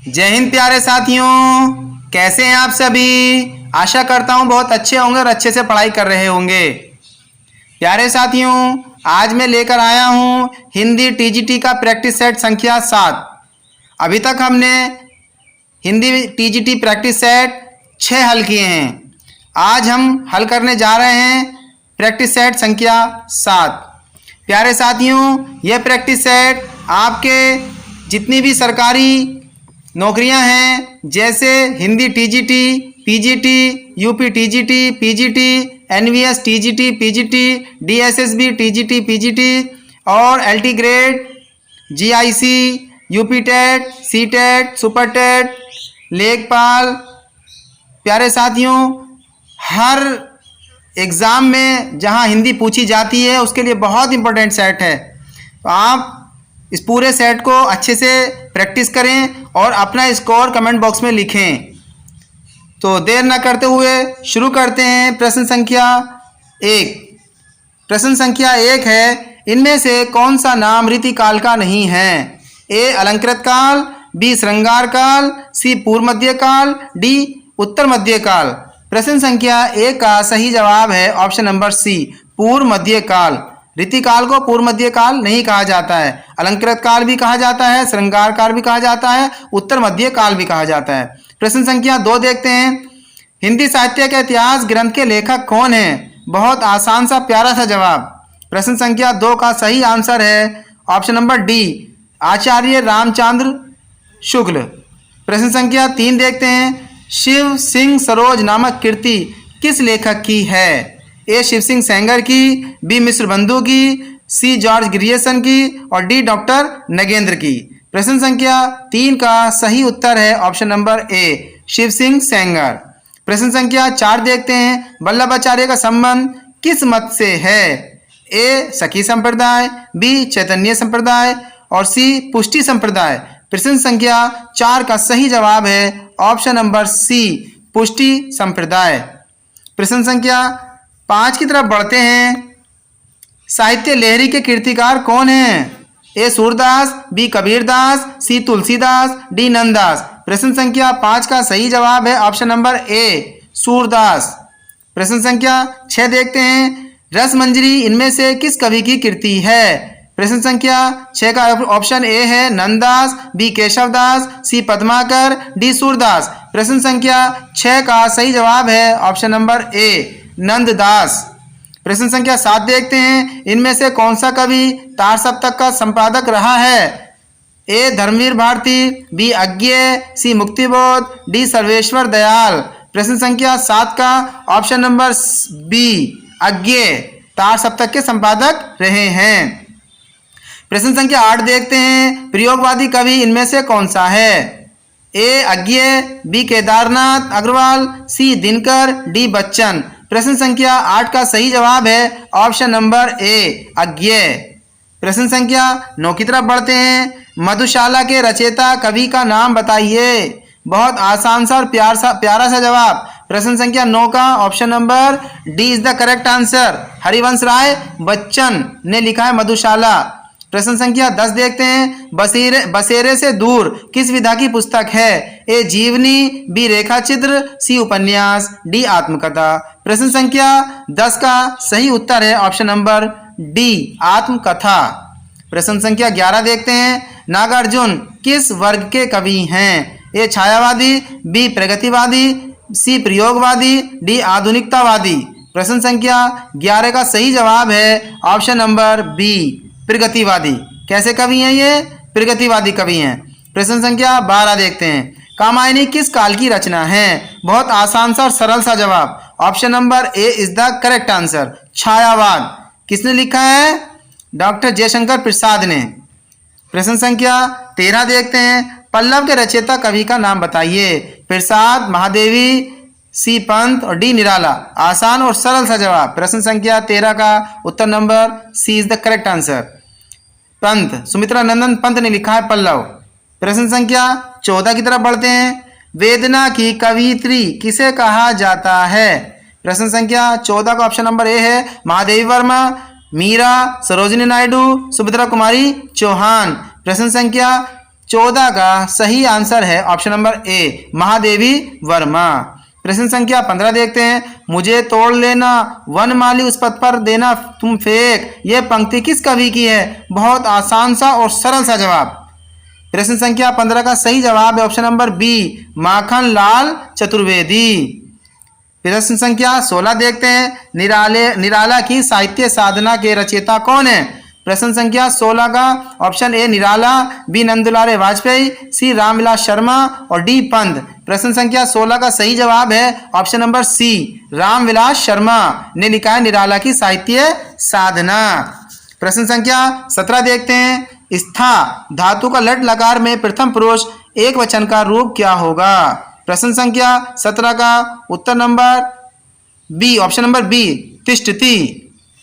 जय हिंद प्यारे साथियों, कैसे हैं आप सभी। आशा करता हूं बहुत अच्छे होंगे और अच्छे से पढ़ाई कर रहे होंगे। प्यारे साथियों, आज मैं लेकर आया हूं हिंदी टीजीटी का प्रैक्टिस सेट संख्या 7। अभी तक हमने हिंदी टीजीटी प्रैक्टिस सेट 6 हल किए हैं। आज हम हल करने जा रहे हैं प्रैक्टिस सेट संख्या 7। प्यारे साथियों, यह प्रैक्टिस सेट आपके जितनी भी सरकारी नौकरियां हैं, जैसे Hindi TGT, PGT, UP TGT, PGT, NVS TGT, PGT, DSSB TGT, PGT और LT grade, GIC, UP TET, C TET, super TET, लेखपाल। प्यारे साथियों, हर एग्ज़ाम में जहां हिंदी पूछी जाती है उसके लिए बहुत इंपॉर्टेंट सेट है। तो आप इस पूरे सेट को अच्छे से प्रैक्टिस करें और अपना स्कोर कमेंट बॉक्स में लिखें। तो देर न करते हुए शुरू करते हैं। प्रश्न संख्या 1। प्रश्न संख्या 1 है, इनमें से कौन सा नाम रीतिकाल का नहीं है। ए अलंकृत काल, बी श्रृंगार काल, सी पूर्व मध्य काल, डी उत्तर मध्य काल। प्रश्न संख्या 1 का सही जवाब है ऑप्शन नंबर सी, पूर्व मध्य काल। रीतिकाल को पूर्व मध्य काल नहीं कहा जाता है, अलंकृत काल भी कहा जाता है, श्रृंगार काल भी कहा जाता है, उत्तर मध्य काल भी कहा जाता है। प्रश्न संख्या 2 देखते हैं। हिंदी साहित्य के इतिहास ग्रंथ के लेखक कौन है। बहुत आसान सा प्यारा सा जवाब। प्रश्न संख्या 2 का सही आंसर है ऑप्शन नंबर डी, आचार्य रामचंद्र शुक्ल। प्रश्न संख्या 3 देखते हैं। शिव सिंह सरोज नामक कृति किस लेखक की है। ए शिव सिंह सेंगर की, बी मिश्र बंधु की, सी जॉर्ज ग्रियर्सन की और डी डॉक्टर नगेंद्र की। प्रश्न संख्या 3 का सही उत्तर है option number A, Shiv Singh Sengar. प्रश्न संख्या 4 देखते हैं। वल्लभाचार्य का संबंध किस मत से है। ए सखी संप्रदाय, बी चैतन्य संप्रदाय और सी पुष्टि संप्रदाय। प्रश्न संख्या 4 का सही जवाब है ऑप्शन नंबर सी, पुष्टि संप्रदाय। प्रश्न संख्या 5 की तरफ बढ़ते हैं। साहित्य लहरी के कीर्तिकार कौन हैं। ए सूरदास, बी कबीरदास, सी तुलसीदास, डी नंददास। प्रश्न संख्या 5 का सही जवाब है ऑप्शन नंबर ए, सूरदास। प्रश्न संख्या 6 देखते हैं। रस मंजरी इनमें से किस कवि की कृति है। प्रश्न संख्या 6 का ऑप्शन ए है नंददास, बी केशवदास, सी पद्माकर, डी सूरदास। प्रश्न संख्या 6 का सही जवाब है ऑप्शन नंबर ए, नंददास। प्रश्न संख्या 7 देखते हैं। इनमें से कौन सा कवि तार सप्तक का संपादक रहा है। ए धर्मवीर भारती, बी अज्ञेय, सी मुक्तिबोध, डी सर्वेश्वर दयाल। प्रश्न संख्या 7 का ऑप्शन नंबर बी, अज्ञेय, तार सप्तक के संपादक रहे हैं। प्रश्न संख्या 8 देखते हैं। प्रयोगवादी कवि इनमें से कौन सा है। ए अज्ञेय, बी केदारनाथ अग्रवाल, सी दिनकर, डी बच्चन। प्रश्न संख्या 8 का सही जवाब है ऑप्शन नंबर ए, अज्ञेय। प्रश्न संख्या 9 की तरफ बढ़ते हैं। मधुशाला के रचयिता कवि का नाम बताइए। बहुत आसान सा और प्यारा सा जवाब। प्रश्न संख्या 9 का option number D is the correct answer, Harivansh Rai Bachchan ने लिखा है मधुशाला। प्रश्न संख्या 10 देखते हैं। बसेरे से दूर किस विधा की पुस्तक है। ए जीवनी, बी रेखा चित्र, सी उपन्यास, डी आत्मकथा। प्रश्न संख्या 10 का सही उत्तर है ऑप्शन नंबर डी, आत्मकथा। प्रश्न संख्या 11 देखते हैं। नागार्जुन किस वर्ग के कवि हैं। ए छायावादी, बी प्रगतिवादी, सी प्रयोगवादी, डी आधुनिकतावादी। प्रश्न संख्या 11 का सही जवाब है ऑप्शन नंबर बी, प्रगतिवादी। कैसे कवि हैं ये, प्रगतिवादी कवि हैं। प्रश्न संख्या 12 देखते हैं। कामायनी किस काल की रचना है। बहुत आसान सा और सरल सा जवाब, option number A is the correct answer, छायावाद। किसने लिखा है, डॉक्टर जयशंकर प्रसाद ने। प्रश्न संख्या 13 देखते हैं। पल्लव के रचयिता कवि का नाम बताइए। प्रसाद, महादेवी, सी पंत और डी निराला। आसान और सरल सा जवाब। प्रश्न संख्या 13 का उत्तर number C is the correct answer, Pant, Sumitra Nandan Pant ने लिखा है पल्लव। प्रश्न संख्या 14 की तरफ बढ़ते हैं। वेदना की कवियत्री किसे कहा जाता है। प्रश्न संख्या 14 का ऑप्शन नंबर ए है महादेवी वर्मा, मीरा, सरोजिनी नायडू, सुभद्रा कुमारी चौहान। प्रश्न संख्या 14 का सही आंसर है ऑप्शन नंबर ए, महादेवी वर्मा। प्रश्न संख्या 15 देखते हैं। मुझे तोड़ लेना वनमाली उस पथ पर देना तुम फेंक, यह पंक्ति किस कवि की है? बहुत आसान सा और सरल सा जवाब। प्रश्न संख्या 15 का सही जवाब है option number B, Makhan Lal Chaturvedi. प्रश्न संख्या 16 देखते हैं। निराला की साहित्य साधना के रचयिता कौन है? प्रश्न संख्या 16 का option A Nirala, B Nandulare Vajpeyi, C Ramvilas Sharma और डी पंत। प्रश्न संख्या 16 का सही जवाब है option number C, Ramvilas Sharma ने लिखा है निराला की साहित्य साधना। प्रश्न संख्या 17 देखते हैं। स्था धातु का लट लकार में प्रथम पुरुष एक वचन का रूप क्या होगा? प्रश्न संख्या 17 का उत्तर number B, option number B, तिष्ठति।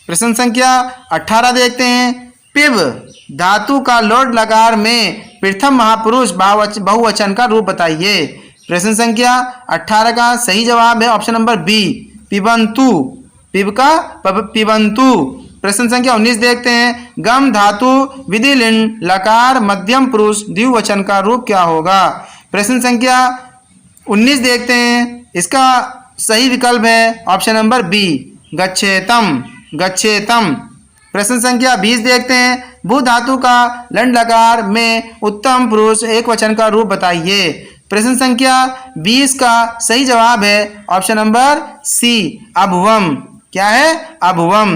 प्रश्न संख्या 18 देखते हैं। पिब धातु का लोट लकार में प्रथम महापुरुष बहुवचन का रूप बताइए। प्रश्न संख्या 18 का सही जवाब है ऑप्शन नंबर बी, पिबंतु। पिब का पिबंतु। प्रश्न संख्या 19 देखते हैं। गम धातु विधिलिंग लकार मध्यम पुरुष द्विवचन का रूप क्या होगा? प्रश्न संख्या 19 देखते हैं। इसका सही विकल्प है ऑप्शन नंबर बी, गच्छेतम। गच्छेतम। प्रश्न संख्या 20 देखते हैं। भू धातु का लंड लकार में उत्तम पुरुष एक वचन का रूप बताइए। प्रश्न संख्या 20 का सही जवाब है ऑप्शन नंबर सी, अभुवम। क्या है? अभुवम।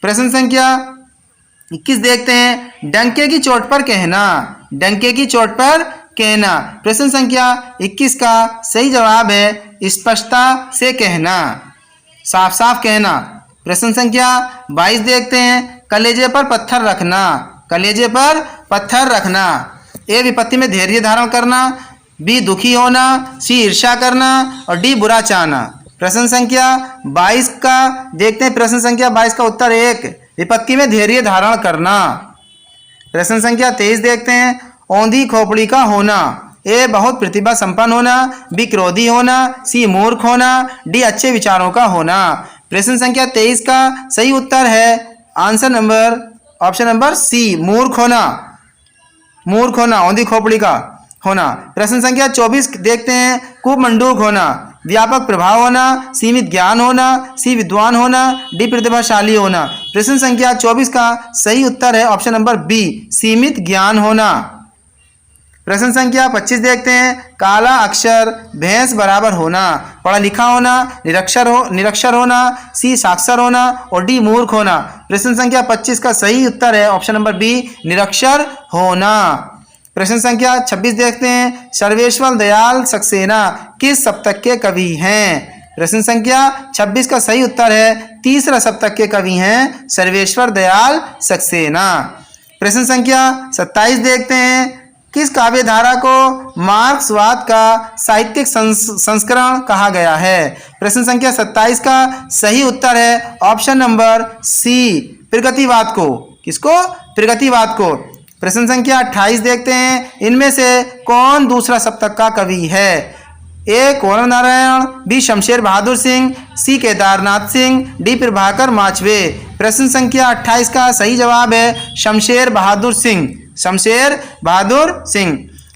प्रश्न संख्या 21 देखते हैं। डंके की चोट पर कहना। डंके की चोट पर कहना। प्रश्न संख्या 21 का सही जवाब है स्पष्टता से कहना, साफ साफ कहना। प्रश्न संख्या 22 देखते हैं। कलेजे पर पत्थर रखना। कलेजे पर पत्थर रखना। ए विपत्ति में धैर्य धारण करना, बी दुखी होना, सी ईर्ष्या करना और डी बुरा चाहना। प्रश्न संख्या 22 का देखते हैं। प्रश्न संख्या 22 का उत्तर 1, विपत्ति में धैर्य धारण करना। प्रश्न संख्या 23 देखते हैं। औंधी खोपड़ी का होना। ए बहुत प्रतिभा संपन्न होना, बी क्रोधी होना, सी मूर्ख होना, डी अच्छे विचारों का होना। प्रश्न संख्या 23 का सही उत्तर है answer number option number C, मूर्ख होना। मूर्ख होना, औंधी खोपड़ी का होना। प्रश्न संख्या 24 देखते हैं। कुमंडूक होना, व्यापक प्रभाव होना, सीमित ज्ञान होना, सी विद्वान होना, डी प्रतिभाशाली होना। प्रश्न संख्या 24 का सही उत्तर है ऑप्शन नंबर बी, सीमित ज्ञान होना। प्रश्न संख्या 25 देखते हैं। काला अक्षर भैंस बराबर होना, पढ़ा लिखा होना, निरक्षर होना, सी साक्षर होना और डी मूर्ख होना। प्रश्न संख्या 25 का सही उत्तर है ऑप्शन नंबर बी, निरक्षर होना। प्रश्न संख्या 26 देखते हैं। सर्वेश्वर दयाल सक्सेना किस सप्तक के कवि हैं? प्रश्न संख्या 26 का सही उत्तर है तीसरा सप्तक के कवि हैं सर्वेश्वर दयाल सक्सेना। प्रश्न संख्या 27 देखते हैं। किस काव्य धारा को मार्क्सवाद का साहित्यिक संस्करण कहा गया है? प्रश्न संख्या 27 का सही उत्तर है ऑप्शन नंबर सी, प्रगतिवाद को। किसको? प्रगतिवाद को। प्रश्न संख्या 28 देखते हैं। इनमें से कौन दूसरा सप्तक का कवि है? ए कुंवर नारायण, बी शमशेर बहादुर सिंह, सी केदारनाथ सिंह, डी प्रभाकर माचवे। प्रश्न संख्या 28 का सही जवाब है शमशेर बहादुर सिंह। शमशेर बहादुर सिंह।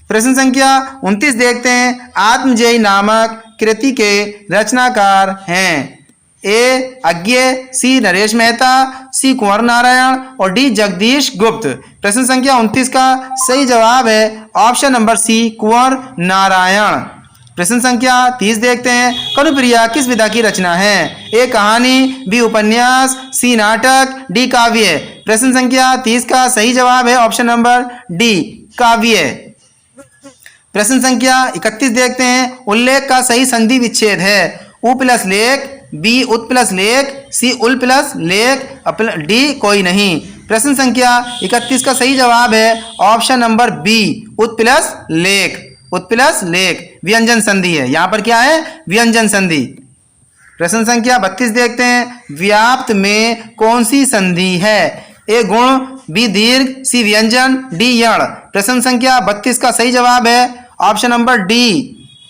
प्रश्न संख्या 29 देखते हैं। आत्मजयी नामक कृति के रचनाकार हैं। ए अज्ञे, सी नरेश मेहता, सी कुंवर नारायण और डी जगदीश गुप्त। प्रश्न संख्या 29 का सही जवाब है ऑप्शन नंबर सी, कुंवर नारायण। प्रश्न संख्या 30 देखते हैं। कनुप्रिया किस विधा की रचना है? ए कहानी, बी उपन्यास, सी नाटक, डी काव्य। प्रश्न संख्या 30 का सही जवाब है ऑप्शन नंबर डी, काव्य। प्रश्न संख्या 31 देखते हैं। उल्लेख का सही संधि विच्छेद है। उ प्लस लेख, बी उत प्लस लेख, सी उल प्लस लेख, डी कोई नहीं। प्रश्न संख्या 31 का सही जवाब है ऑप्शन नंबर बी, उत प्लस लेख। उत प्लस लेख व्यंजन संधि है। यहाँ पर क्या है? व्यंजन संधि। प्रश्न संख्या 32 देखते हैं। व्याप्त में कौन सी संधि है? ए गुण, बी दीर्घ, सी व्यंजन, डी यण। प्रश्न संख्या 32 का सही जवाब है ऑप्शन नंबर डी,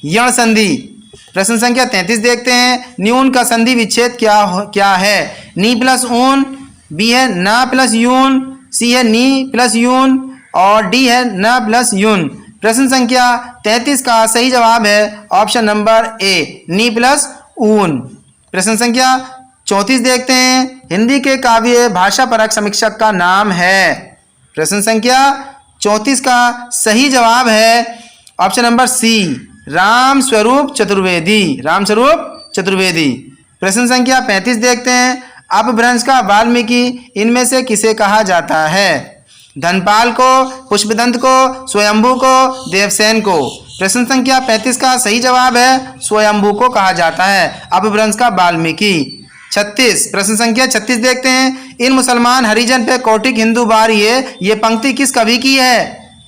यण संधि। प्रश्न संख्या 33 देखते हैं। न्यून का संधि विच्छेद क्या है? नी प्लस ऊन, बी है ना प्लस यून, सी है नी प्लस यून और डी है न प्लस यून। प्रश्न संख्या 33 का सही जवाब है ऑप्शन नंबर ए नी प्लस ऊन। प्रश्न संख्या 34 देखते हैं, हिंदी के काव्य भाषा परक समीक्षक का नाम है। प्रश्न संख्या 34 का सही जवाब है ऑप्शन नंबर सी राम स्वरूप चतुर्वेदी। राम स्वरूप चतुर्वेदी। प्रश्न संख्या 35 देखते हैं, अपभ्रंश का वाल्मीकि इनमें से किसे कहा जाता है? धनपाल को, पुष्पदंत को, स्वयंभू को, देवसेन को। प्रश्न संख्या 35 का सही जवाब है स्वयंभू को कहा जाता है अपभ्रंश का वाल्मीकि। 36 प्रश्न संख्या 36 देखते हैं, इन मुसलमान हरिजन पे कौटिक हिंदू बार ये पंक्ति किस कवि की है?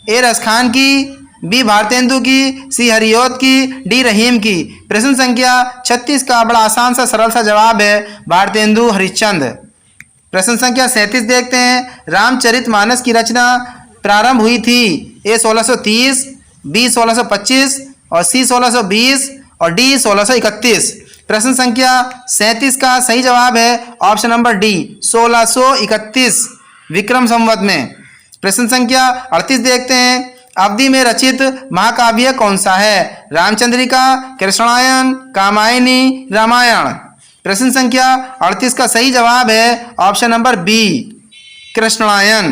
ए रसखान की, बी भारतेंदु की, सी हरियोत की, डी रहीम की। प्रश्न संख्या 36 का बड़ा आसान सा सरल सा जवाब है भारतेंदु हरिश्चंद्र। प्रश्न संख्या 37 देखते हैं, रामचरितमानस की रचना प्रारंभ हुई थी ए 1630, बी 1625 और सी 1620 और डी 1631। प्रश्न संख्या 37 का सही जवाब है option number D 1631 Vikram Samvat में। प्रश्न संख्या 38 देखते हैं, अवधि में रचित महाकाव्य कौन सा है? रामचंद्रिका, कृष्णायन, कामायनी, रामायण। प्रश्न संख्या 38 का सही जवाब है ऑप्शन नंबर बी कृष्णायन।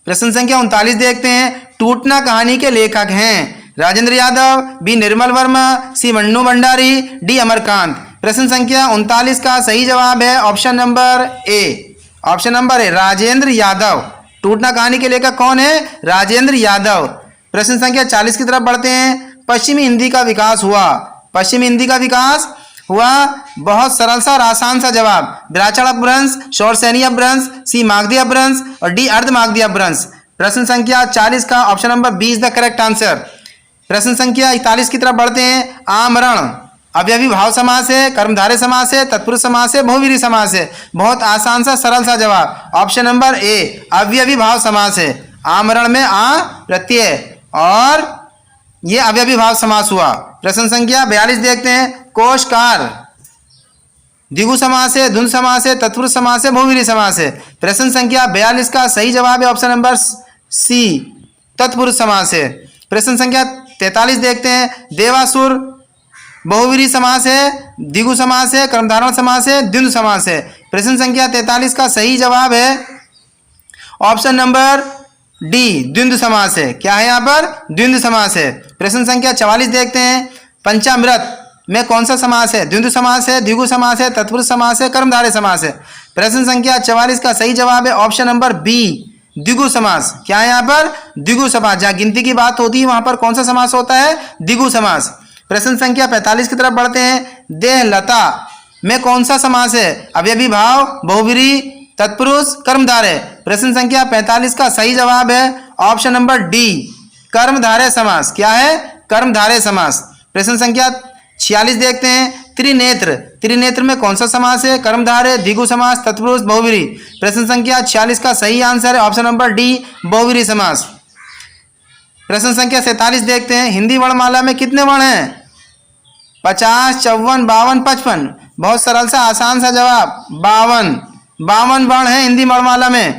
प्रश्न संख्या 39 देखते हैं, टूटना कहानी के लेखक हैं राजेंद्र यादव, बी निर्मल वर्मा, सी मन्नू भंडारी, डी अमरकांत। प्रश्न संख्या 39 का सही जवाब है ऑप्शन नंबर ए। ऑप्शन नंबर ए राजेंद्र यादव। टूटना कहानी के लेखक कौन है? राजेंद्र यादव। प्रश्न संख्या 40 की तरफ बढ़ते हैं, पश्चिमी हिंदी का विकास हुआ। पश्चिमी हिंदी का विकास हुआ, बहुत सरल सा और आसान सा जवाब, विराचल अपभ्रंश, शौरसेनी अपभ्रंश, सी मागधी अपभ्रंश और डी अर्धमागधी अपभ्रंश। प्रश्न संख्या 40 का option number B is the correct answer. प्रश्न संख्या 41 की तरफ बढ़ते हैं, आमरण अव्ययी भाव समास है, कर्मधारय समास है, तत्पुरुष समास है, बहुवीरी समास है। बहुत आसान सा सरल सा जवाब ऑप्शन नंबर ए अव्ययी भाव समास है। आमरण में आ प्रत्यय और ये अव्ययी भाव समास हुआ। प्रश्न संख्या 42 देखते हैं, कोशकार द्विगु समास है, द्वंद्व समास है, तत्पुरुष समास है, बहुवीरी समास है। प्रश्न संख्या 42 का सही जवाब है ऑप्शन नंबर सी तत्पुरुष समास है। प्रश्न संख्या 43 देखते हैं, देवासुर बहुवीरी समास है, द्विगु समास है, कर्मधारय समास है, द्वंद्व समास है। प्रश्न संख्या 43 का सही जवाब है ऑप्शन नंबर डी द्वंद्व समास है। क्या है यहाँ पर? द्वंद्व समास है। प्रश्न संख्या 44 देखते हैं, पंचामृत में कौन सा समास है? द्वंद्व समास है, द्विगु समास है, तत्पुरुष समास है, कर्मधारय समास है। प्रश्न संख्या 44 का सही जवाब है ऑप्शन नंबर बी द्विगु समास। क्या है यहाँ पर? द्विगु समास। जहाँ गिनती की बात होती है वहां पर कौन सा समास होता है? द्विगु समास। प्रश्न संख्या 45 की तरफ बढ़ते हैं, देहलता में कौन सा समास है? अव्ययी भाव, बहुवीरी, तत्पुरुष, कर्मधारय। प्रश्न संख्या 45 का सही जवाब है ऑप्शन नंबर डी कर्मधारय समास। क्या है? कर्मधारय समास। प्रश्न संख्या 46 देखते हैं, त्रिनेत्र त्रिनेत्र में कौन सा समास है? कर्मधारय, द्विगु समास, तत्पुरुष, बहुवीरी। प्रश्न संख्या 46 का सही आंसर है ऑप्शन नंबर डी बहुवीरी समास। प्रश्न संख्या 47 देखते हैं, हिंदी वर्णमाला में कितने वर्ण हैं? 50, 54, 52, 55। बहुत सरल सा आसान सा जवाब 52 वर्ण है हिंदी वर्णमाला में।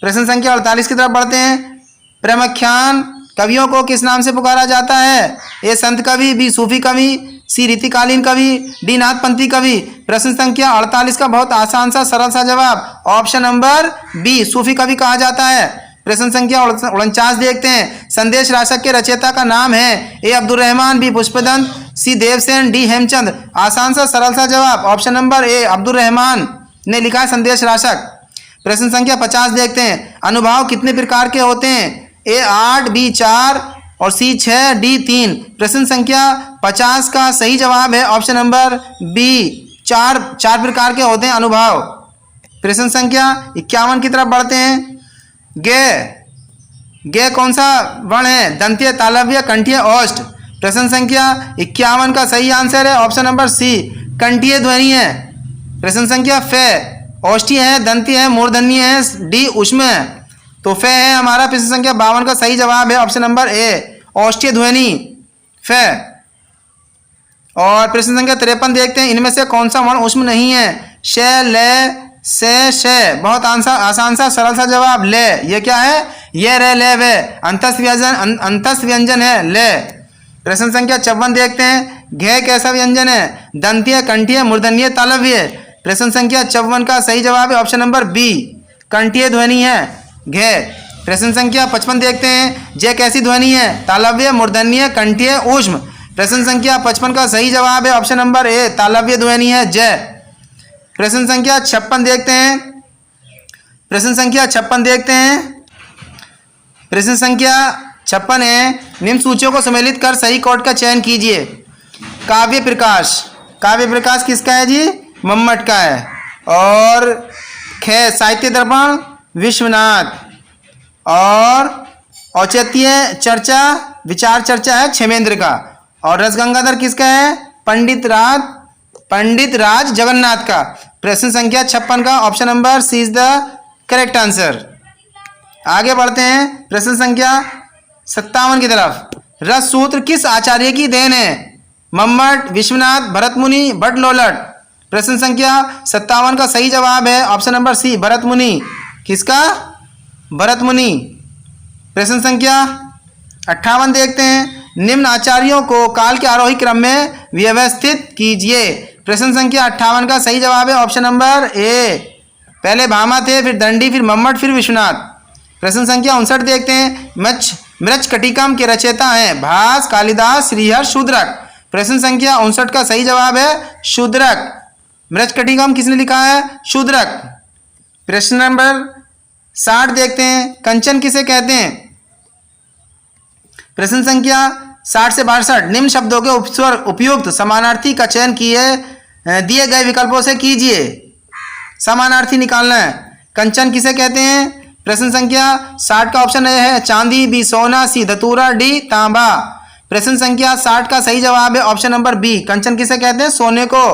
प्रश्न संख्या 48 की तरफ बढ़ते हैं, प्रमुखान कवियों को किस नाम से पुकारा जाता है? ए संत कवि, बी सूफी कवि, सी रीतिकालीन कवि, डी नाथपंथी कवि। प्रश्न संख्या 48 का बहुत आसान सा सरल सा जवाब ऑप्शन नंबर बी सूफी कवि कहा जाता है। प्रश्न संख्या 49 देखते हैं, संदेश राशक के रचयिता का नाम है? ए अब्दुल रहमान, बी पुष्पदंत, सी देवसेन, डी हेमचंद। आसान सा सरल सा जवाब ऑप्शन नंबर ए अब्दुल रहमान ने लिखा है संदेश राशक। प्रश्न संख्या 50 देखते हैं, अनुभाव कितने प्रकार के होते हैं? ए 8, बी 4 और सी 6, डी 3। प्रश्न संख्या 50 का सही जवाब है ऑप्शन नंबर बी चार प्रकार के होते हैं अनुभाव। प्रश्न संख्या 51 की तरफ बढ़ते हैं, गे कौन सा वर्ण है? दंतीय, तालव्य, कंठीय, ओष्ठ। प्रश्न संख्या 51 का सही आंसर है ऑप्शन नंबर सी कंठीय ध्वनि है। प्रश्न संख्या फे ओष्ठीय है, दंतीय है, मूर्धन्य है, डी ऊष्म है। तो फे है हमारा प्रश्न संख्या 52 का सही जवाब है ऑप्शन नंबर ए ओष्ठीय ध्वनि फे। और प्रश्न संख्या 53 देखते हैं, इनमें से कौन सा वर्ण ऊष्म नहीं है? श, ल, से बहुत आसान सा सरल सा जवाब ले। ये क्या है? ये रे ले वे अंतस्थ व्यंजन है ले। प्रश्न संख्या 54 देखते हैं। घे कैसा व्यंजन है? दंतीय, कंठीय, मूर्धन्य, तालव्य। प्रश्न संख्या 54 का सही जवाब है ऑप्शन नंबर बी, कंठीय ध्वनि है घे। प्रश्न संख्या 55 देखते हैं। जे कैसी ध्वनि है? तालव्य, मूर्धन्य, कंठीय, ऊष्म। प्रश्न संख्या 55 का सही जवाब है ऑप्शन नंबर ए, तालव्य ध्वनि है जय। प्रश्न संख्या 56 देखते हैं। प्रश्न संख्या 56 देखते हैं। प्रश्न संख्या 56 है, निम्न सूचियों को सम्मिलित कर सही कोड का चयन कीजिए। काव्य प्रकाश, काव्य प्रकाश किसका है जी? मम्मट का है। और खे साहित्य दर्पण विश्वनाथ। और औचित्य चर्चा विचार चर्चा है क्षेमेंद्र का। और रसगंगाधर किसका है? पंडित राज जगन्नाथ का। प्रश्न संख्या 56 का option number C is the correct answer. आगे बढ़ते हैं प्रश्न संख्या 57 की तरफ। रस सूत्र किस आचार्य की देन है? मम्मट, विश्वनाथ, भरत मुनि, भट्ट लोलट। प्रश्न संख्या 57 का सही जवाब है ऑप्शन नंबर सी, भरत मुनि। किसका? भरत मुनि। प्रश्न संख्या 58 देखते हैं। निम्न आचार्यों को काल के आरोही क्रम में व्यवस्थित कीजिए। प्रश्न संख्या 58 का सही जवाब है ऑप्शन नंबर ए, पहले भामा थे, फिर दंडी, फिर मम्मट, फिर विश्वनाथ। प्रश्न संख्या 59 देखते हैं। मृच्छकटिकम के रचयिता हैं भास, कालिदास, श्रीहर्ष, शूद्रक। प्रश्न संख्या 59 का सही जवाब है शूद्रक। मृच्छकटिकम किसने लिखा है? शूद्रक। प्रश्न नंबर 60 देखते हैं। कंचन किसे कहते हैं? प्रश्न संख्या 60 से 62 निम्न शब्दों के उपस्वर उपयुक्त समानार्थी का चयन दिए गए विकल्पों से कीजिए। समानार्थी निकालना है। कंचन किसे कहते हैं? प्रश्न संख्या 60 का ऑप्शन ए है चांदी, बी सोना, सी धतूरा, डी तांबा। प्रश्न संख्या 60 का सही जवाब है ऑप्शन नंबर बी, कंचन किसे कहते हैं? सोने को।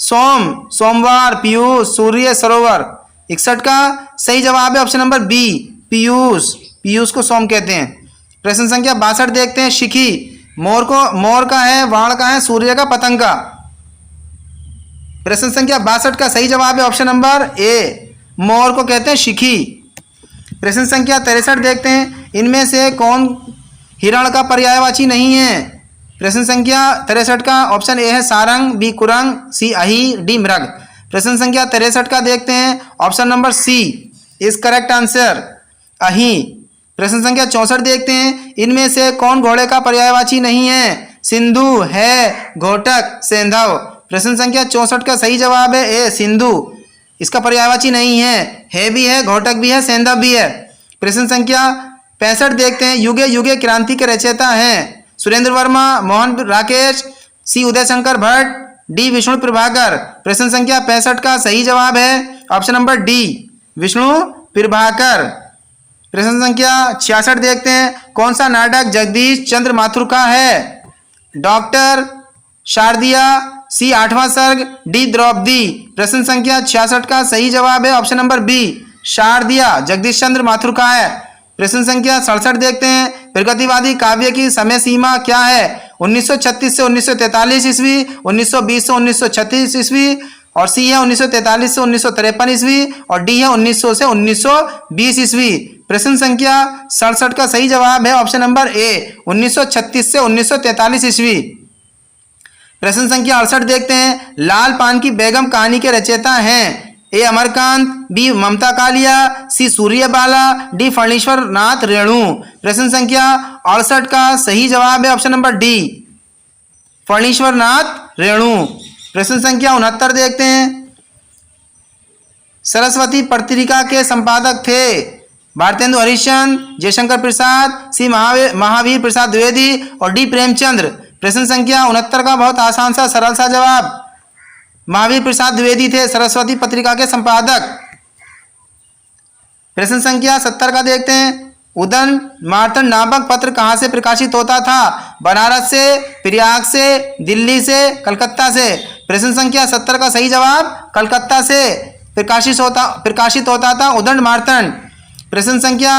सोम, सोमवार, पीयूष, सूर्य, सरोवर। 61 का सही जवाब है option number B, Piyush. Piyush को सोम कहते हैं। प्रश्न संख्या 62 देखते हैं। शिखी, मोर का है, वाण का है, सूर्य का, पतंग का। प्रश्न संख्या 62 का सही जवाब है ऑप्शन नंबर ए, मोर को कहते हैं शिखी। प्रश्न संख्या 63 देखते हैं। इनमें से कौन हिरण का पर्यायवाची नहीं है? प्रश्न संख्या 63 का ऑप्शन ए है सारंग, बी कुरंग, सी अही, डी मृग। प्रश्न संख्या 63 का देखते हैं option number C is correct answer, अही। प्रश्न संख्या 64 देखते हैं। इनमें से कौन घोड़े का पर्यायवाची नहीं है? सिंधु, है, घोटक, सेंधव। प्रश्न संख्या 64 का सही जवाब है ए, सिंधु। इसका पर्यायवाची नहीं है भी है, घोटक भी है, सेंधव भी है। प्रश्न संख्या 65 देखते हैं। युगे युगे क्रांति के रचयिता हैं सुरेंद्र वर्मा, मोहन राकेश, सी उदय शंकर भट्ट, डी विष्णु प्रभाकर। प्रश्न संख्या 65 का सही जवाब है option number D, Vishnu Prabhakar. प्रश्न संख्या 66 देखते हैं। कौन सा नाटक जगदीश चंद्र माथुर का है? डॉक्टर, शारदिया, सी आठवां सर्ग, डी द्रौपदी। प्रश्न संख्या 66 का सही जवाब है ऑप्शन नंबर बी, शारदिया, जगदीश चंद्र माथुर का है। प्रश्न संख्या 67 देखते हैं। प्रगतिवादी काव्य की समय सीमा क्या है? 1936 से 1943 ईस्वी, 1920 से 1936 ईस्वी, और सी है 1943 से 1953 ईस्वी, और डी है 1900 से 1920 ईस्वी। प्रश्न संख्या 67 का सही जवाब है ऑप्शन नंबर ए, 1936 से 1943 ईस्वी। प्रश्न संख्या 68 देखते हैं। लाल पान की बेगम कहानी के रचयिता हैं ए अमरकांत, बी ममता कालिया, सी सूर्यबाला, डी फणीश्वर नाथ रेणु। प्रश्न संख्या 68 का सही जवाब है option number D, Phanishwar Nath Renu. प्रश्न संख्या 69 देखते हैं। सरस्वती पत्रिका के संपादक थे भारतेंदु हरिश्चंद्र, जयशंकर प्रसाद, सी महावीर प्रसाद द्विवेदी, और डी प्रेमचंद्र। प्रश्न संख्या 69 का बहुत आसान सा सरल सा जवाब, महावीर प्रसाद द्विवेदी थे सरस्वती पत्रिका के संपादक। प्रश्न संख्या 70 का देखते हैं। उदन मार्तंड नामक पत्र कहाँ से प्रकाशित होता था? बनारस से, प्रयाग से, दिल्ली से, कलकत्ता से। प्रश्न संख्या 70 का सही जवाब कलकत्ता से प्रकाशित होता था उदंड मार्तंड। प्रश्न संख्या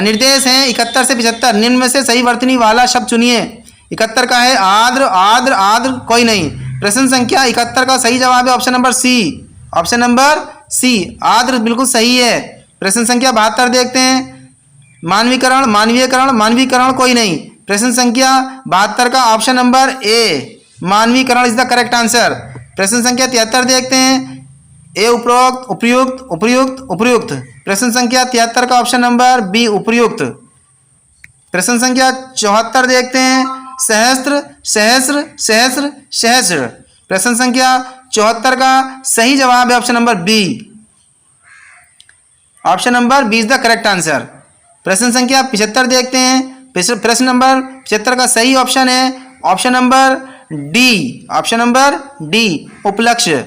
निर्देश हैं 71 से 75। निम्न में से सही वर्तनी वाला शब्द चुनिए। 71 का है आद्र, आद्र, आद्र कोई नहीं। प्रश्न संख्या 71 का सही जवाब है option number C, option number C आर्द्र बिल्कुल सही है। प्रश्न संख्या 72 देखते हैं। मानवीकरण मानवीयकरण मानवीकरण कोई नहीं। प्रश्न संख्या 72 का ऑप्शन नंबर ए मानवीकरण इज द करेक्ट आंसर। प्रश्न संख्या 73 देखते हैं। ए उपरोक्त उपयुक्त उपयुक्त उपयुक्त। प्रश्न संख्या 73 का ऑप्शन नंबर बी उपयुक्त। प्रश्न संख्या 74 देखते हैं। सहस्त्र सहस्त्र सहस्त्र सहस्त्र। प्रश्न संख्या 74 का सही जवाब है option number B. Option number B is the correct answer. प्रश्न संख्या 75 देखते हैं। प्रश्न नंबर 75 का सही ऑप्शन है option number D. Option number D उपलक्ष्य।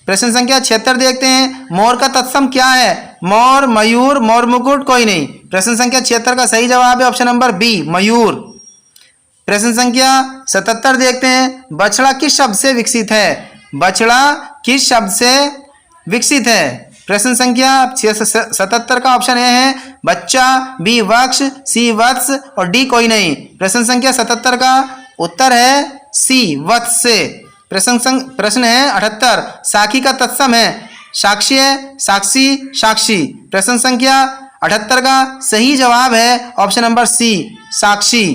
प्रश्न संख्या 76 देखते हैं। मोर का तत्सम क्या है? मोर मयूर मोर मुकुट कोई नहीं। प्रश्न संख्या 76 का सही जवाब है ऑप्शन नंबर बी मयूर। प्रश्न संख्या 77 देखते हैं। बछड़ा किस शब्द से विकसित है? बछड़ा किस शब्द से विकसित है? प्रश्न संख्या 77 का ऑप्शन ए है बच्चा, बी वक्ष, सी वत्स और डी कोई नहीं। प्रश्न संख्या 77 का उत्तर है सी वत्स से। प्रश्न है 78। साखी का तत्सम है साक्षी है साक्षी साक्षी। प्रश्न संख्या 78 का सही जवाब है ऑप्शन नंबर सी साक्षी।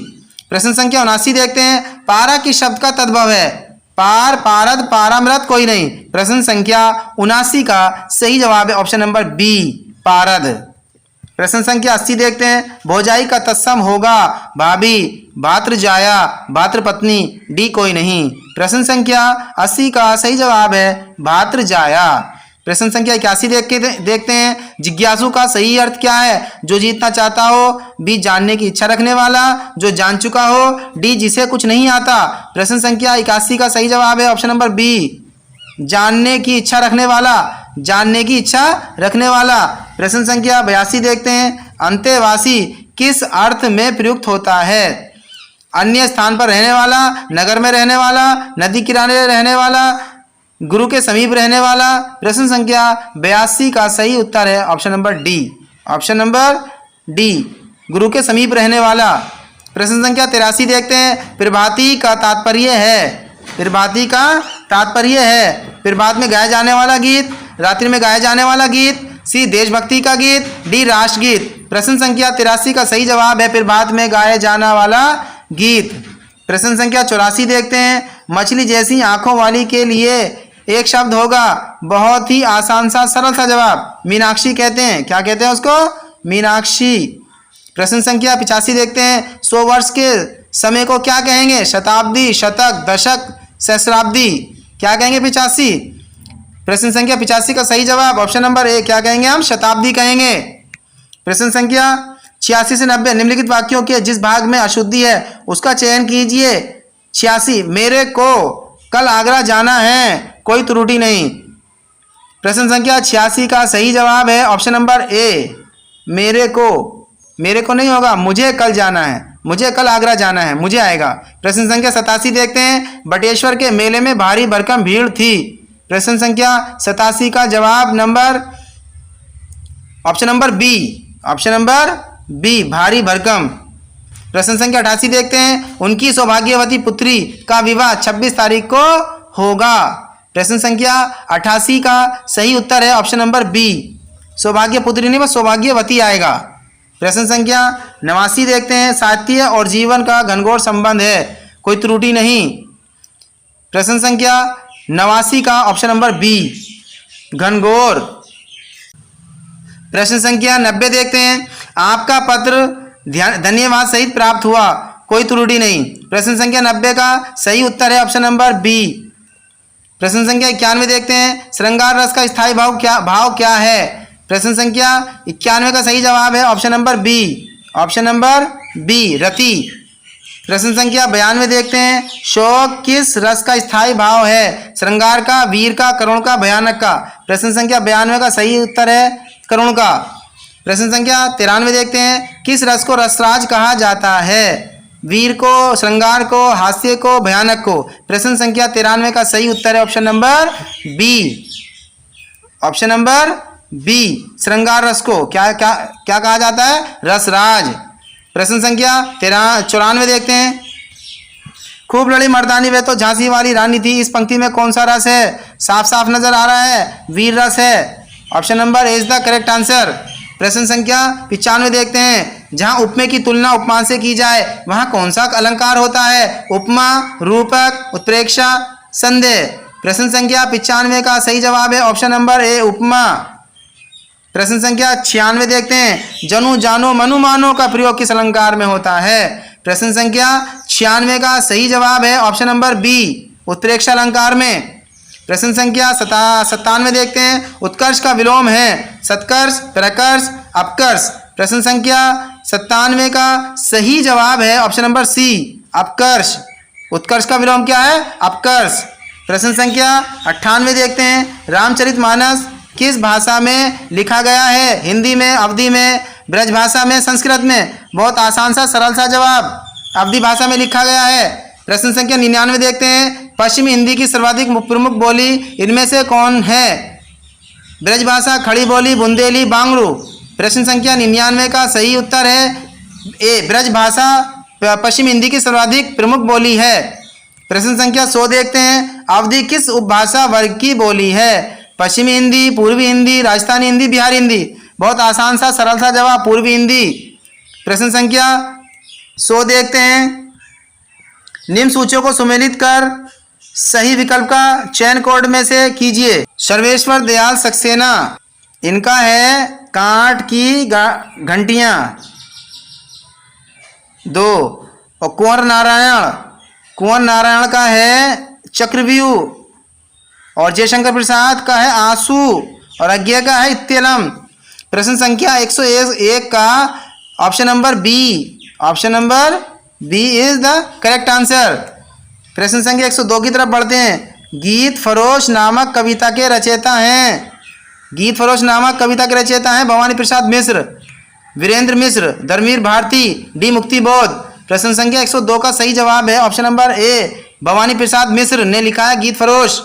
प्रश्न संख्या 79 देखते हैं। पारा किस शब्द का तद्भव है? पार पारद पारामृत कोई नहीं। प्रश्न संख्या 79 का सही जवाब है ऑप्शन नंबर बी पारद। प्रश्न संख्या 80 देखते हैं। भौजाई का तत्सम होगा भाभी भातृजाया भातृपत्नी डी कोई नहीं। प्रश्न संख्या 80 का सही जवाब है भातृजाया। प्रश्न संख्या 81 देखते हैं। जिज्ञासु का सही अर्थ क्या है? जो जीतना चाहता हो, बी जानने की इच्छा रखने वाला, जो जान चुका हो, डी जिसे कुछ नहीं आता। प्रश्न संख्या 81 का सही जवाब है ऑप्शन नंबर बी जानने की इच्छा रखने वाला जानने की इच्छा रखने वाला। प्रश्न संख्या 82 देखते हैं। अंतेवासी किस अर्थ में प्रयुक्त होता है? अन्य स्थान पर रहने वाला, नगर में रहने वाला, नदी किनारे रहने वाला, गुरु के समीप रहने वाला। प्रश्न संख्या 82 का सही उत्तर है option number D. Option number D गुरु के समीप रहने वाला। प्रश्न संख्या 83 देखते हैं। प्रभाती का तात्पर्य है प्रभाती का तात्पर्य है प्रभात में गाया जाने वाला गीत, रात्रि में गाया जाने वाला गीत, सी देशभक्ति का गीत, डी राष्ट्रगीत। प्रश्न संख्या 83 का सही जवाब है प्रभात में गाया जाने वाला गीत। प्रश्न संख्या 84 देखते हैं। मछली जैसी आंखों वाली के लिए एक शब्द होगा। बहुत ही आसान सा सरल सा जवाब मीनाक्षी कहते हैं। क्या कहते हैं उसको? मीनाक्षी। प्रश्न संख्या 85 देखते हैं। 100 वर्ष के समय को क्या कहेंगे? शताब्दी, शतक, दशक, सहस्राब्दी। क्या कहेंगे 85? प्रश्न संख्या 85 का सही जवाब ऑप्शन नंबर ए क्या कहेंगे हम? शताब्दी कहेंगे। प्रश्न संख्या 86 से 90 निम्नलिखित वाक्यों के जिस भाग में अशुद्धि है उसका चयन कीजिए। 86 मेरे को कल आगरा जाना है कोई त्रुटि नहीं। प्रश्न संख्या 86 का सही जवाब है ऑप्शन नंबर ए मेरे को नहीं होगा, मुझे कल जाना है, मुझे कल आगरा जाना है, मुझे आएगा। प्रश्न संख्या 87 देखते हैं। बटेश्वर के मेले में भारी भरकम भीड़ थी। प्रश्न संख्या 87 का जवाब number option number B option number B भारी भरकम। प्रश्न संख्या 88 देखते हैं। उनकी सौभाग्यवती पुत्री का विवाह 26 तारीख को होगा। प्रश्न संख्या 88 का सही उत्तर है ऑप्शन नंबर बी सौभाग्य पुत्री नहीं बस सौभाग्यवती आएगा। प्रश्न संख्या 89 देखते हैं। साहित्य और जीवन का घनघोर संबंध है कोई त्रुटि नहीं। प्रश्न संख्या 89 का ऑप्शन नंबर बी घनघोर। प्रश्न संख्या 90 देखते हैं। आपका पत्र धन्यवाद सहित प्राप्त हुआ कोई त्रुटि नहीं। प्रश्न संख्या 90 का सही उत्तर है ऑप्शन नंबर बी। प्रश्न संख्या 91 देखते हैं। श्रृंगार रस का स्थायी भाव क्या है? प्रश्न संख्या 91 का सही जवाब है option number B option number B रति। प्रश्न संख्या 92 देखते हैं। शोक किस रस का स्थायी भाव है? श्रृंगार का, वीर का, करुण का, भयानक का। प्रश्न संख्या 92 का सही उत्तर है करुण का। प्रश्न संख्या 93 देखते हैं। किस रस को रसराज कहा जाता है? वीर को, श्रृंगार को, हास्य को, भयानक को। प्रश्न संख्या 93 का सही उत्तर है option number B option number B श्रृंगार रस को क्या कहा जाता है? रसराज। प्रश्न संख्या 94 देखते हैं। खूब लड़ी मर्दानी वे तो झांसी वाली रानी थी। इस पंक्ति में कौन सा रस है? साफ साफ नजर आ रहा है, वीर रस है। Option number A is the correct answer. प्रश्न संख्या 95 देखते हैं। जहां उपमे की तुलना उपमान से की जाए वहां कौन सा अलंकार होता है? उपमा, रूपक, उत्प्रेक्षा, संदेह। प्रश्न संख्या 95 का सही जवाब है ऑप्शन नंबर ए उपमा। प्रश्न संख्या 96 देखते हैं। जनु जानो मनु मानो का प्रयोग किस अलंकार में होता है? प्रश्न संख्या 96 का सही जवाब है ऑप्शन नंबर बी उत्प्रेक्षा अलंकार में। प्रश्न संख्या 97 देखते हैं। उत्कर्ष का विलोम है सत्कर्ष, प्रकर्ष, अपकर्ष। प्रश्न संख्या 97 का सही जवाब है ऑप्शन नंबर सी अपकर्ष। उत्कर्ष का विलोम क्या है? अपकर्ष। प्रश्न संख्या 98 देखते हैं। रामचरितमानस किस भाषा में लिखा गया है? हिंदी में, अवधी में, ब्रज भाषा में, संस्कृत में? बहुत आसान सा सरल सा जवाब, अवधी भाषा में लिखा गया है। प्रश्न संख्या 99 देखते हैं। पश्चिमी हिंदी की सर्वाधिक प्रमुख बोली इनमें से कौन है? ब्रज भाषा, खड़ी बोली, बुंदेली, बांगरू। प्रश्न संख्या 99 का सही उत्तर है ए ब्रज भाषा पश्चिम हिंदी की सर्वाधिक प्रमुख बोली है। प्रश्न संख्या 100 देखते हैं। अवधी किस उपभाषा वर्ग की बोली है? पश्चिमी हिंदी, पूर्वी हिंदी, राजस्थानी हिंदी, बिहारी हिंदी? बहुत आसान सा सरल सा जवाब पूर्वी हिंदी। प्रश्न संख्या 100 देखते हैं। निम्न सूचियों को सुमेलित कर सही विकल्प का चयन कोड में से कीजिए। सर्वेश्वर दयाल सक्सेना, इनका है कांट की घंटियां 2। और कुंवर नारायण का है चक्रव्यूह। और जयशंकर प्रसाद का है आंसू। और अज्ञे का है इत्तेलम। प्रश्न संख्या 101 का option number B, option number B is the correct answer. प्रश्न संख्या 102 की तरफ बढ़ते हैं। गीत फरोश नामक कविता के रचयिता हैं। गीत फरोश नामक कविता के रचयिता हैं भवानी प्रसाद मिश्र, वीरेंद्र मिश्र, धर्मवीर भारती, डी मुक्ति बोध। प्रश्न संख्या 102 का सही जवाब है ऑप्शन नंबर ए भवानी प्रसाद मिश्र ने लिखा है गीत फरोश।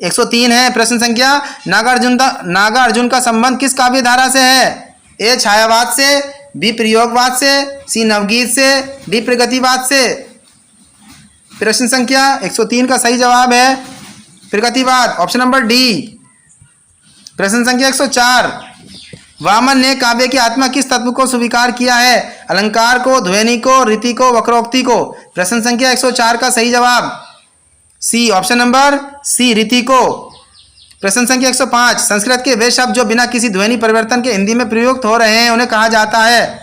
103 है प्रश्न संख्या। नागार्जुन का संबंध किस काव्य धारा से है? ए छायावाद से, बी प्रयोगवाद से, सी नवगीत से, डी प्रगतिवाद से। प्रश्न संख्या 103 का सही जवाब है प्रगतिवाद, ऑप्शन नंबर डी। प्रश्न संख्या 104। वामन ने काव्य की आत्मा किस तत्व को स्वीकार किया है? अलंकार को, ध्वनि को, रीति को, वक्रोक्ति को? प्रश्न संख्या 104 का सही जवाब सी, ऑप्शन नंबर सी रीति को। प्रश्न संख्या 105। संस्कृत के वे शब्द जो बिना किसी ध्वनि परिवर्तन के हिंदी में प्रयुक्त हो रहे हैं उन्हें कहा जाता है?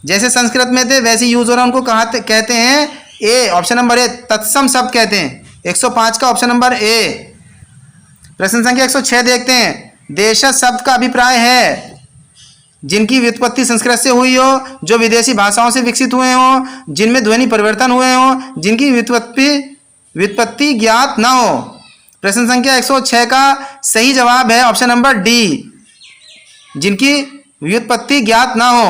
जैसे संस्कृत में थे वैसे यूज हो रहा है उनको कहते हैं ए, ऑप्शन नंबर ए तत्सम शब्द कहते हैं। 105 का ऑप्शन नंबर ए। प्रश्न संख्या 106 देखते हैं। देशज शब्द का अभिप्राय है जिनकी व्युत्पत्ति संस्कृत से हुई हो, जो विदेशी भाषाओं से विकसित हुए हो, जिनमें ध्वनि परिवर्तन हुए हो, जिनकी व्युत्पत्ति ज्ञात न हो। प्रश्न संख्या 106 का सही जवाब है ऑप्शन नंबर डी जिनकी व्युत्पत्ति ज्ञात न हो।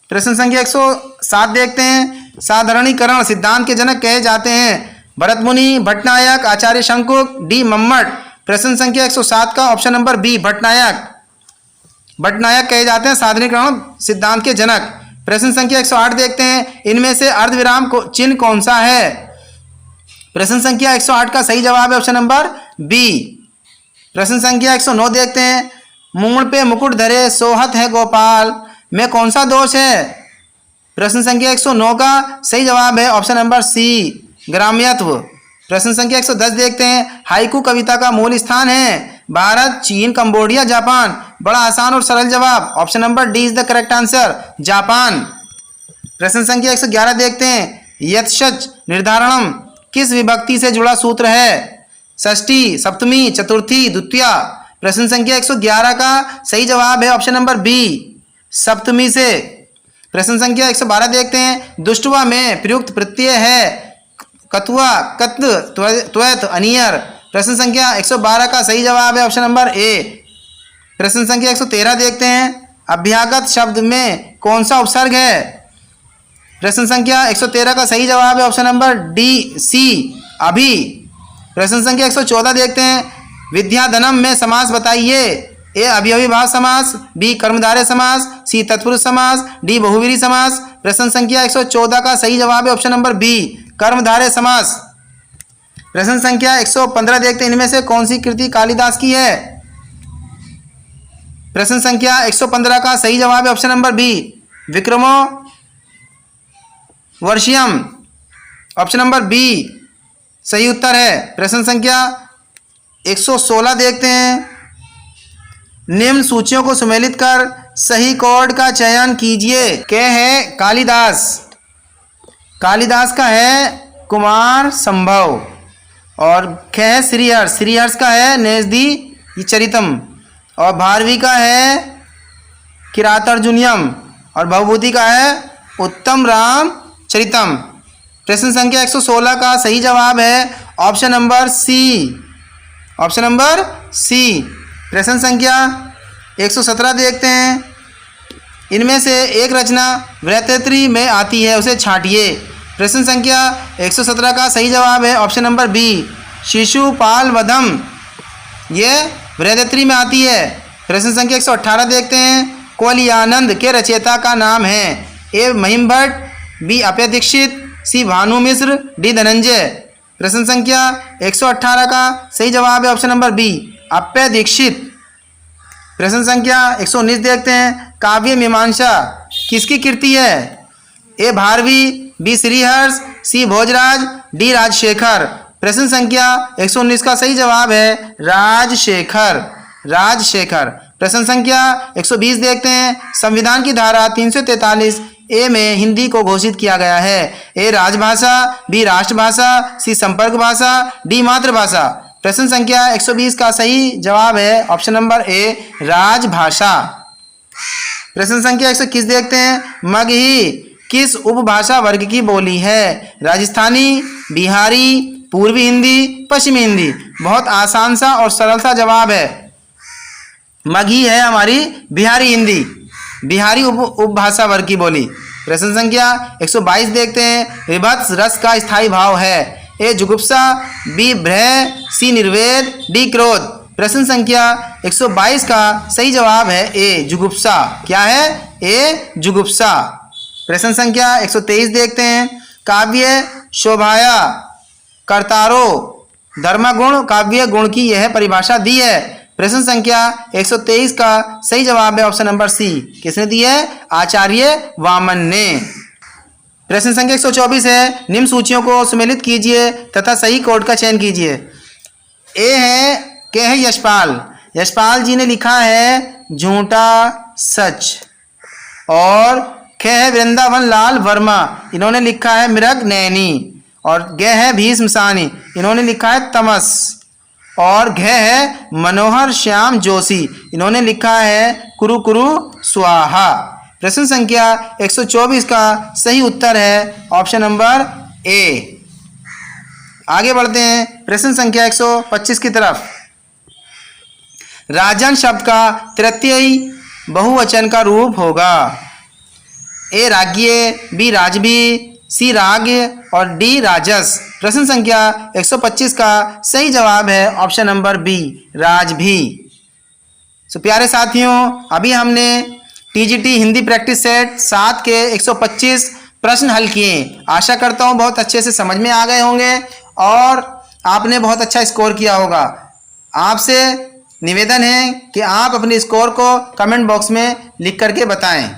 प्रश्न संख्या 107 देखते हैं। साधारणीकरण सिद्धांत के जनक कहे जाते हैं भरत मुनि, भट्टनायक, आचार्य शंकुक, डी मम्मट। प्रश्न संख्या 107 का ऑप्शन नंबर बी भट्टनायक कहे जाते हैं साधारणीकरण सिद्धांत के जनक। प्रश्न संख्या 108 देखते हैं। इनमें से अर्धविराम चिन्ह कौन सा है? प्रश्न संख्या 108 का सही जवाब है ऑप्शन नंबर बी। प्रश्न संख्या 109 देखते हैं। मूंड पे मुकुट धरे सोहत है गोपाल में कौन सा दोष है? प्रश्न संख्या 109 का सही जवाब है ऑप्शन नंबर सी ग्राम्यत्व। प्रश्न संख्या 110 देखते हैं। हाइकू कविता का मूल स्थान है भारत, चीन, कंबोडिया, जापान? बड़ा आसान और सरल जवाब, option number D is the correct answer, Japan. प्रश्न संख्या 111 देखते हैं। यत्सच निर्धारणम किस विभक्ति से जुड़ा सूत्र है? षष्ठी, सप्तमी, चतुर्थी, द्वितीया? प्रश्न संख्या 111 का सही जवाब है ऑप्शन नंबर बी सप्तमी से। प्रश्न संख्या 112 देखते हैं। दुष्टवा में प्रयुक्त प्रत्यय है कतुआ, कत्त, त्वयत, अनियर? प्रश्न संख्या 112 का सही जवाब है ऑप्शन नंबर ए। प्रश्न संख्या 113 देखते हैं। अभ्यागत शब्द में कौन सा उपसर्ग है? प्रश्न संख्या 113 का सही जवाब है ऑप्शन नंबर डी सी अभी। प्रश्न संख्या 114 देखते हैं। विद्याधनम में समास बताइए। ए अव्ययीभाव समास, बी कर्मधारय समास, सी तत्पुरुष समास, डी बहुव्रीहि समास? प्रश्न संख्या 114 का सही जवाब है ऑप्शन नंबर बी कर्मधारय समास। प्रश्न संख्या 115 देखते हैं, इनमें से कौन सी कृति कालिदास की है? प्रश्न संख्या 115 का सही जवाब है ऑप्शन नंबर बी, विक्रमो वर्षियम। ऑप्शन नंबर बी सही उत्तर है। प्रश्न संख्या 116 देखते हैं, निम्न सूचियों को सुमेलित कर सही कोड का चयन कीजिए। क्या है? कालिदास। कालिदास का है कुमार संभव, और क्या है? श्रीहर्ष। श्रीहर्ष का है नेजदी चरितम, और भारवी का है किरातार्जुनीयम, और भवभूति का है उत्तम राम चरितम। प्रश्न संख्या 116 का सही जवाब है option number C. Option number C. प्रश्न संख्या 117 देखते हैं, इनमें से एक रचना वृत्तत्री में आती है, उसे छांटिए। प्रश्न संख्या 117 का सही जवाब है ऑप्शन नंबर बी, शिशुपाल वधम। ये वृत्तत्री में आती है। प्रश्न संख्या 118 देखते हैं, कोलियानंद के रचयिता का नाम है? ए महिम भट्ट, बी अप्य दीक्षित, सी भानु मिश्र, डी धनंजय। प्रश्न संख्या 118 का सही जवाब है ऑप्शन नंबर बी, अप्य दीक्षित। प्रश्न संख्या 119 देखते हैं, काव्य मीमांसा किसकी कृति है? ए भारवी, बी श्रीहर्ष, सी भोजराज, डी राजशेखर। प्रश्न संख्या 119 का सही जवाब है राजशेखर। राजशेखर। प्रश्न संख्या 120 देखते हैं, संविधान की धारा 343 ए में हिंदी को घोषित किया गया है? ए राजभाषा, बी राष्ट्रभाषा, सी संपर्क भाषा, डी मातृभाषा। प्रश्न संख्या 120 का सही जवाब है ऑप्शन नंबर ए, राजभाषा। प्रश्न संख्या 121 देखते हैं, मगही किस उपभाषा वर्ग की बोली है? राजस्थानी, बिहारी, पूर्वी हिंदी, पश्चिमी हिंदी। बहुत आसान सा और सरल सा जवाब है। मगही है हमारी बिहारी हिंदी, बिहारी उपभाषा वर्ग की बोली। प्रश्न संख्या 122 देखते हैं, विभत्स रस का स्थायी भाव है? ए जुगुप्सा, बी भय, सी निर्वेद, डी क्रोध। प्रश्न संख्या 122 का सही जवाब है ए जुगुप्सा। क्या है? ए जुगुप्सा। प्रश्न संख्या 123 देखते हैं, काव्य शोभाया कर्तारो धर्मगुण काव्य गुण की यह परिभाषा दी है? प्रश्न संख्या 123 का सही जवाब है ऑप्शन नंबर सी। किसने दी है? आचार्य वामन ने। प्रश्न संख्या 124 है, निम्न सूचियों को सुमेलित कीजिए तथा सही कोड का चयन कीजिए। ए है क्या है? यशपाल। यशपाल जी ने लिखा है झूठा सच। और ख है वृंदावन लाल वर्मा, इन्होंने लिखा है मृग नैनी। और ग है भीष्म सानी, इन्होंने लिखा है तमस। और घ है मनोहर श्याम जोशी, इन्होंने लिखा है कुरु कुरु स्वाहा। प्रश्न संख्या 124 का सही उत्तर है ऑप्शन नंबर ए। आगे बढ़ते हैं प्रश्न संख्या 125 की तरफ। राजन शब्द का तृतीय बहुवचन का रूप होगा? ए राज्ञ, बी राजवी, सी राग्य और डी राजस। प्रश्न संख्या 125 का सही जवाब है ऑप्शन नंबर बी, राजभी। सो प्यारे साथियों, अभी हमने टीजीटी हिंदी प्रैक्टिस सेट 7 के 125 प्रश्न हल किए। आशा करता हूँ बहुत अच्छे से समझ में आ गए होंगे और आपने बहुत अच्छा स्कोर किया होगा। आपसे निवेदन है कि आप अपने स्कोर को कमेंट बॉक्स में लिख करके बताएं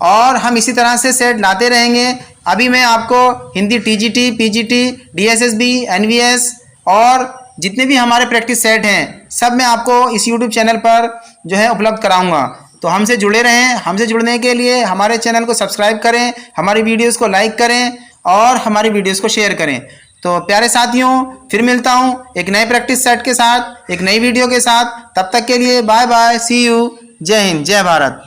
और हम इसी तरह से सेट लाते रहेंगे। अभी मैं आपको Hindi TGT, PGT, DSSB, NVS और जितने भी हमारे प्रैक्टिस सेट हैं सब मैं आपको इस यूट्यूब चैनल पर जो है उपलब्ध कराऊंगा। तो हमसे जुड़े रहें। हमसे जुड़ने के लिए हमारे चैनल को सब्सक्राइब करें, हमारी वीडियोस को लाइक करें और हमारी वीडियोस को शेयर करें। तो प्यारे साथियों, फिर मिलता हूं एक नए प्रैक्टिस सेट के साथ, एक नई वीडियो के साथ। तब तक के लिए बाय बाय, सी यू, जय हिंद, जय भारत।